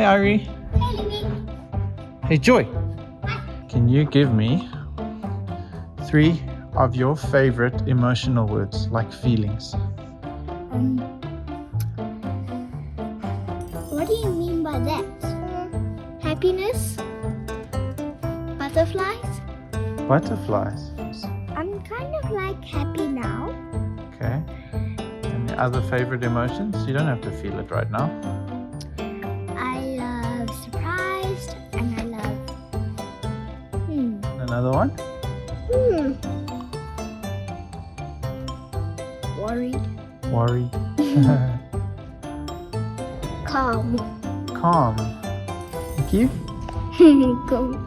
Hey, Ari. Hey, Joy. Can you give me 3 of your favorite emotional words, like feelings? What do you mean by that? Happiness? Butterflies? Butterflies. I'm kind of like happy now. Okay. Any other favorite emotions? You don't have to feel it right now. I love surprised and I love Another one? worried. Worried. Calm. Calm. Thank you. Go.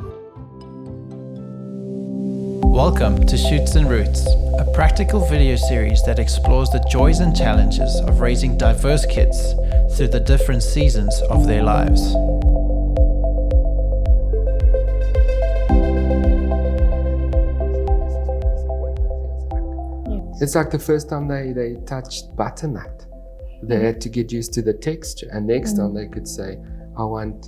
Welcome to Shoots&Roots, a practical video series that explores the joys and challenges of raising diverse kids through the different seasons of their lives. It's like the first time they touched butternut. They had to get used to the texture, and next time they could say, I want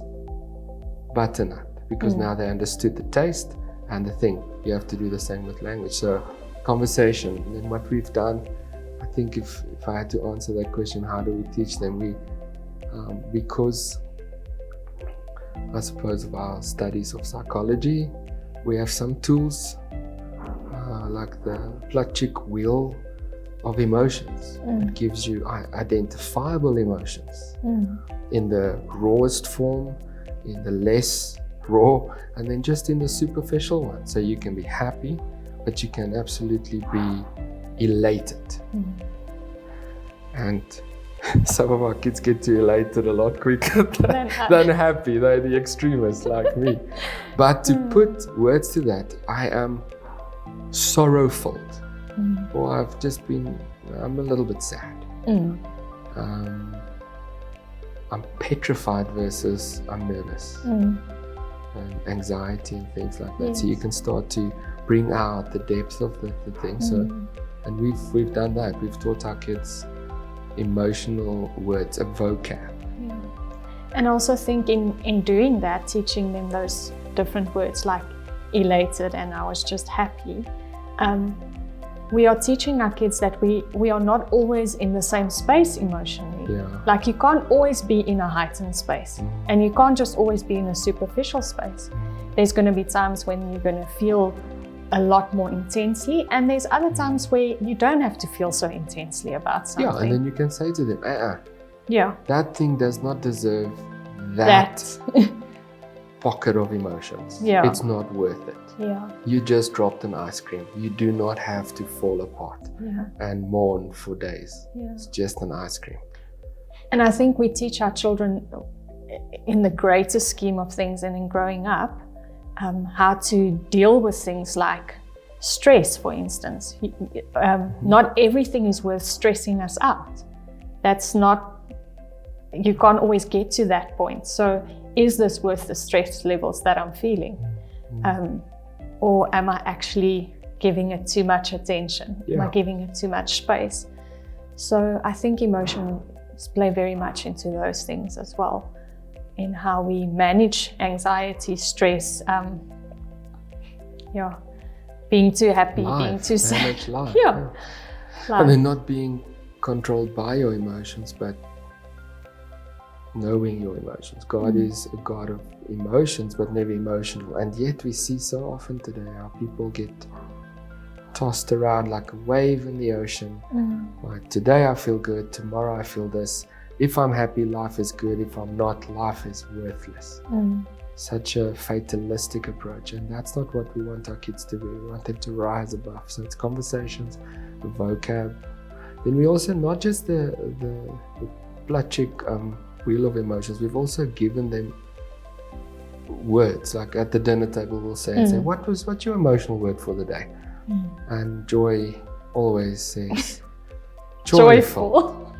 butternut, because now they understood the taste and the thing. You have to do the same with language. So conversation. And then what we've done, I think if I had to answer that question, how do we teach them? Because I suppose of our studies of psychology, we have some tools like the Plutchik wheel of emotions. It gives you identifiable emotions in the rawest form, in the less raw, and then just in the superficial one. So you can be happy, but you can absolutely be elated. And some of our kids get to elated a lot quicker than happy. They're the extremists like me. But to put words to that, I am sorrowful, or I'm a little bit sad. I'm petrified versus I'm nervous, and anxiety and things like that. So you can start to bring out the depth of the thing. So, and we've done that. We've taught our kids emotional words, a vocab. And also think in doing that, teaching them those different words like elated and I was just happy. We are teaching our kids that we are not always in the same space emotionally. Like you can't always be in a heightened space, and you can't just always be in a superficial space. There's going to be times when you're going to feel a lot more intensely, and there's other times where you don't have to feel so intensely about something. Yeah, and then you can say to them, that thing does not deserve that pocket of emotions. It's not worth it. You just dropped an ice cream. You do not have to fall apart and mourn for days. It's just an ice cream. And I think we teach our children in the greater scheme of things and in growing up how to deal with things like stress, for instance. Not everything is worth stressing us out. You can't always get to that point. So is this worth the stress levels that I'm feeling? Or am I actually giving it too much attention? Am I giving it too much space? So I think emotions play very much into those things as well, in how we manage anxiety, stress, being too happy, being too sad. Life. And then not being controlled by your emotions, but knowing your emotions. God is a God of emotions, but never emotional. And yet we see so often today how people get tossed around like a wave in the ocean. Like today I feel good, tomorrow I feel this. If I'm happy, life is good. If I'm not, life is worthless. Such a fatalistic approach, and that's not what we want our kids to be. We want them to rise above. So it's conversations, the vocab. Then we also, not just the Plutchik wheel of emotions, we've also given them words. Like at the dinner table we'll say, what's your emotional word for the day? And Joy always says joyful.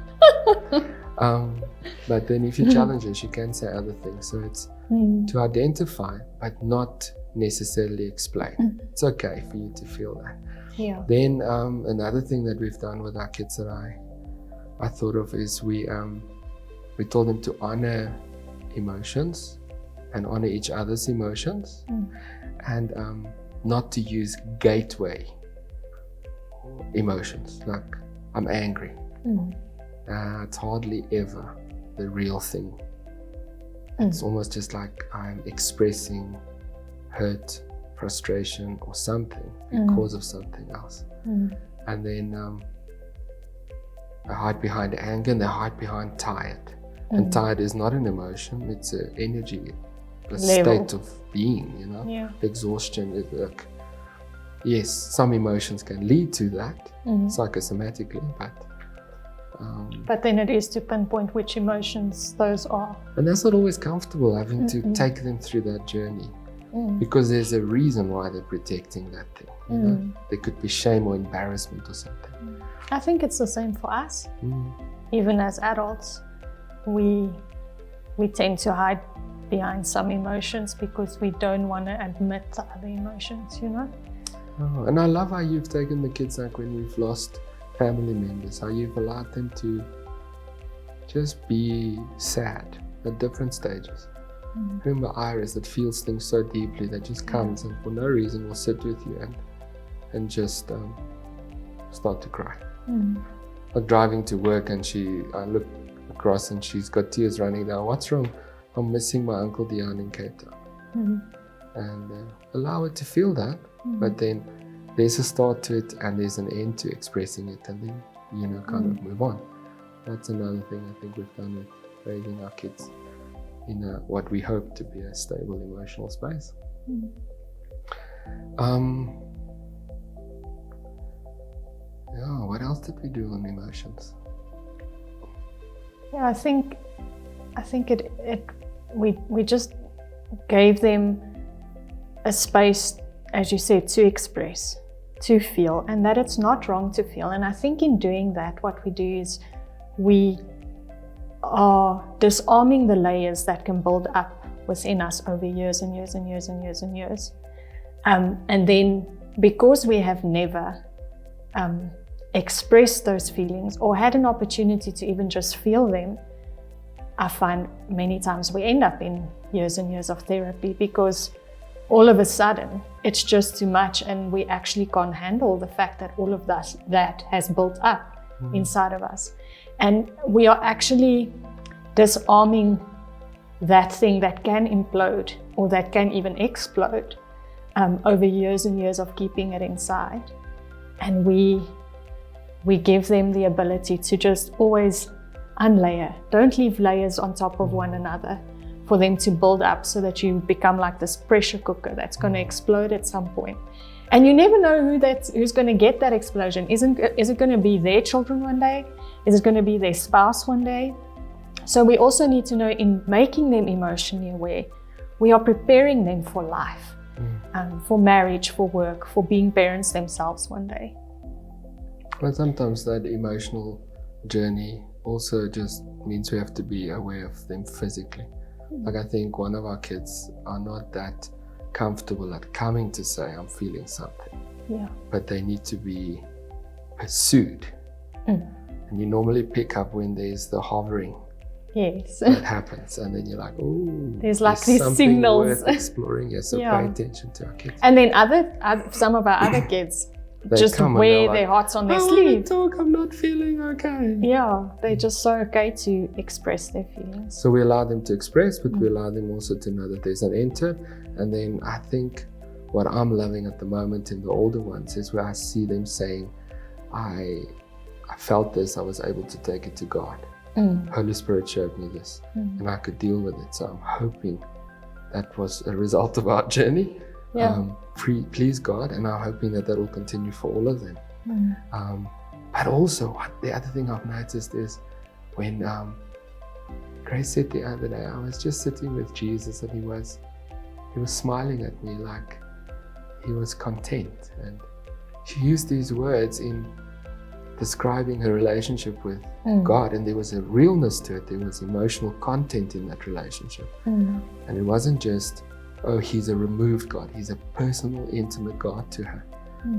But then if you challenge her, she can say other things. So it's to identify but not necessarily explain. It's okay for you to feel that. Then another thing that we've done with our kids that I thought of is we told them to honor emotions and honor each other's emotions, and not to use gateway emotions, like I'm angry. It's hardly ever the real thing. It's almost just like I'm expressing hurt, frustration, or something because of something else. And then I hide behind anger, and they hide behind tired. And tired is not an emotion, it's an energy, a state of being, you know. Yeah. Exhaustion is like, yes, some emotions can lead to that psychosomatically, but then it is to pinpoint which emotions those are. and that's not always comfortable, having to take them through that journey, because there's a reason why they're protecting that thing. You know? There could be shame or embarrassment or something. I think it's the same for us. Even as adults, we tend to hide behind some emotions because we don't want to admit the other emotions, you know? Oh, and I love how you've taken the kids, like when we've lost family members, how you've allowed them to just be sad at different stages. Remember Iris, that feels things so deeply, that just comes and for no reason will sit with you and just start to cry. Like driving to work, and I look across and she's got tears running down. What's wrong? I'm missing my Uncle Dion in Cape Town. And allow it to feel that, but then there's a start to it and there's an end to expressing it, and then, you know, kind of move on. That's another thing I think we've done with raising our kids in what we hope to be a stable emotional space. Yeah, what else did we do on emotions? Yeah, I think we just gave them a space, as you said, to express, to feel, and that it's not wrong to feel. And I think in doing that, what we do is we are disarming the layers that can build up within us over years and years and years and years and years. And then because we have never expressed those feelings or had an opportunity to even just feel them, I find many times we end up in years and years of therapy because all of a sudden it's just too much, and we actually can't handle the fact that all of that has built up inside of us. And we are actually disarming that thing that can implode or that can even explode over years and years of keeping it inside. And we give them the ability to just always unlayer. Don't leave layers on top of one another for them to build up so that you become like this pressure cooker that's going to explode at some point. And you never know who's going to get that explosion. Is it going to be their children one day? Is it going to be their spouse one day? So we also need to know, in making them emotionally aware, we are preparing them for life, for marriage, for work, for being parents themselves one day. Well, sometimes that emotional journey also just means we have to be aware of them physically. Like, I think one of our kids are not that comfortable at coming to say, I'm feeling something. Yeah. But they need to be pursued. And you normally pick up when there's the hovering. Yes. That happens. And then you're like, oh, there's like these something signals worth exploring. Yes, so pay attention to our kids. And then some of our other kids just wear their hearts on their sleeve. I talk, I'm not feeling okay. Yeah, they're just so okay to express their feelings. So we allow them to express, but we allow them also to know that there's an enter. And then I think what I'm loving at the moment in the older ones is where I see them saying, I felt this, I was able to take it to God. Holy Spirit showed me this, and I could deal with it. So I'm hoping that was a result of our journey. Yeah. Please God, and I'm hoping that will continue for all of them. But also, the other thing I've noticed is when Grace said the other day, I was just sitting with Jesus, and he was smiling at me like he was content. And she used these words in describing her relationship with God, and there was a realness to it. There was emotional content in that relationship. And it wasn't just, oh, he's a removed God. He's a personal, intimate God to her.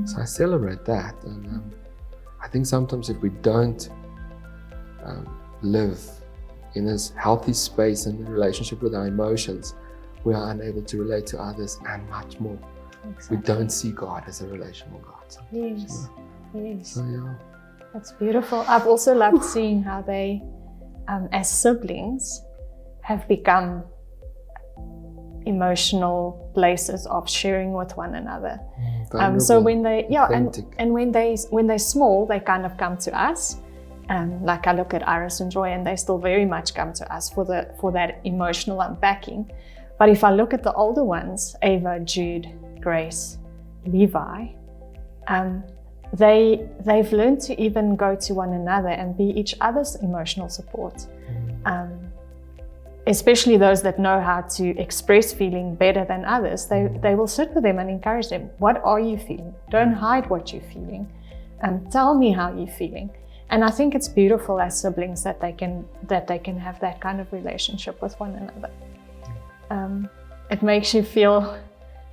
So I celebrate that. And I think sometimes if we don't live in this healthy space in the relationship with our emotions, we are unable to relate to others and much more. Exactly. We don't see God as a relational God. Yes. Yes. So yeah. That's beautiful. I've also loved seeing how they, as siblings, have become emotional places of sharing with one another. So when they, and when they're small, they kind of come to us. Like I look at Iris and Joy, and they still very much come to us for that emotional unpacking. But if I look at the older ones, Ava, Jude, Grace, Levi, they've learned to even go to one another and be each other's emotional support. Especially those that know how to express feeling better than others, they will sit with them and encourage them. What are you feeling? Don't hide what you're feeling. Tell me how you're feeling. And I think it's beautiful as siblings that they can have that kind of relationship with one another. It makes you feel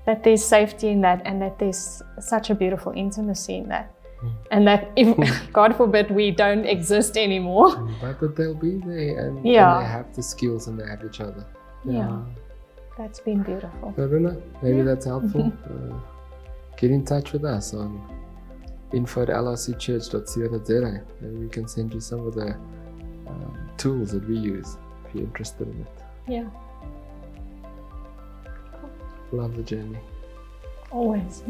that there's safety in that, and that there's such a beautiful intimacy in that. And that if, God forbid, we don't exist anymore. But that they'll be there, and they have the skills, and they have each other. Yeah. That's been beautiful. So, Runa, maybe that's helpful. Get in touch with us on info@lrcchurch.co.za, and we can send you some of the tools that we use if you're interested in it. Yeah. Love the journey. Always.